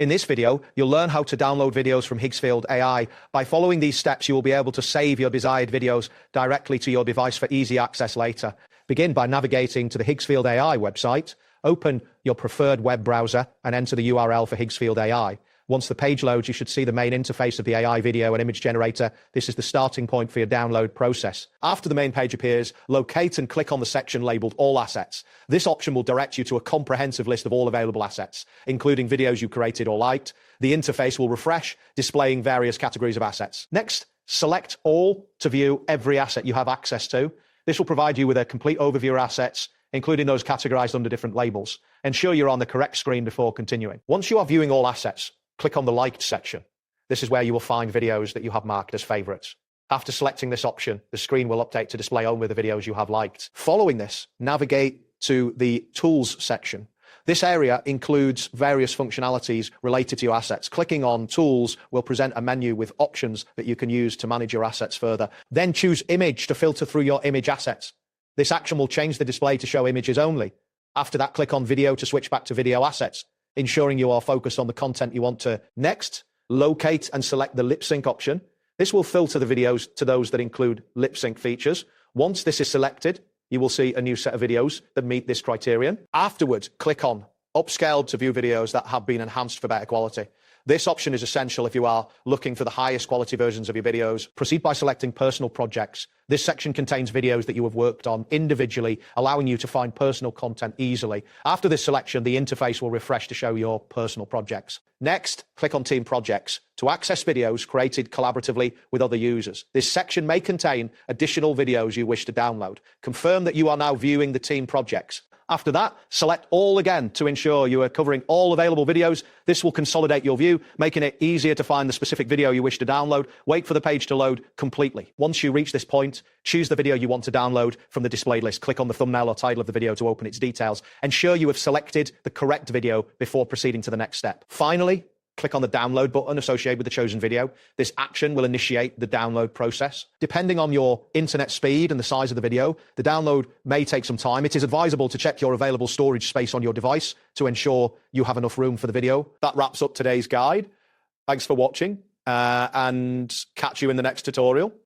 In this video, you'll learn how to download videos from Higgsfield AI. By following these steps, you will be able to save your desired videos directly to your device for easy access later. Begin by navigating to the Higgsfield AI website. Open your preferred web browser and enter the URL for Higgsfield AI. Once the page loads, you should see the main interface of the AI video and image generator. This is the starting point for your download process. After the main page appears, locate and click on the section labeled All Assets. This option will direct you to a comprehensive list of all available assets, including videos you created or liked. The interface will refresh, displaying various categories of assets. Next, select All to view every asset you have access to. This will provide you with a complete overview of assets, including those categorized under different labels. Ensure you're on the correct screen before continuing. Once you are viewing all assets, click on the Liked section. This is where you will find videos that you have marked as favorites. After selecting this option, the screen will update to display only the videos you have liked. Following this, navigate to the Tools section. This area includes various functionalities related to your assets. Clicking on Tools will present a menu with options that you can use to manage your assets further. Then choose Image to filter through your image assets. This action will change the display to show images only. After that, click on Video to switch back to video assets, ensuring you are focused on the content you want to. Next, locate and select the lip sync option. This will filter the videos to those that include lip sync features. Once this is selected, you will see a new set of videos that meet this criterion. Afterwards, click on Upscale to view videos that have been enhanced for better quality. This option is essential if you are looking for the highest quality versions of your videos. Proceed by selecting Personal Projects. This section contains videos that you have worked on individually, allowing you to find personal content easily. After this selection, the interface will refresh to show your personal projects. Next, click on Team Projects to access videos created collaboratively with other users. This section may contain additional videos you wish to download. Confirm that you are now viewing the team projects. After that, select All again to ensure you are covering all available videos. This will consolidate your view, making it easier to find the specific video you wish to download. Wait for the page to load completely. Once you reach this point, choose the video you want to download from the displayed list. Click on the thumbnail or title of the video to open its details. Ensure you have selected the correct video before proceeding to the next step. Finally, click on the download button associated with the chosen video. This action will initiate the download process. Depending on your internet speed and the size of the video, the download may take some time. It is advisable to check your available storage space on your device to ensure you have enough room for the video. That wraps up today's guide. Thanks for watching and catch you in the next tutorial.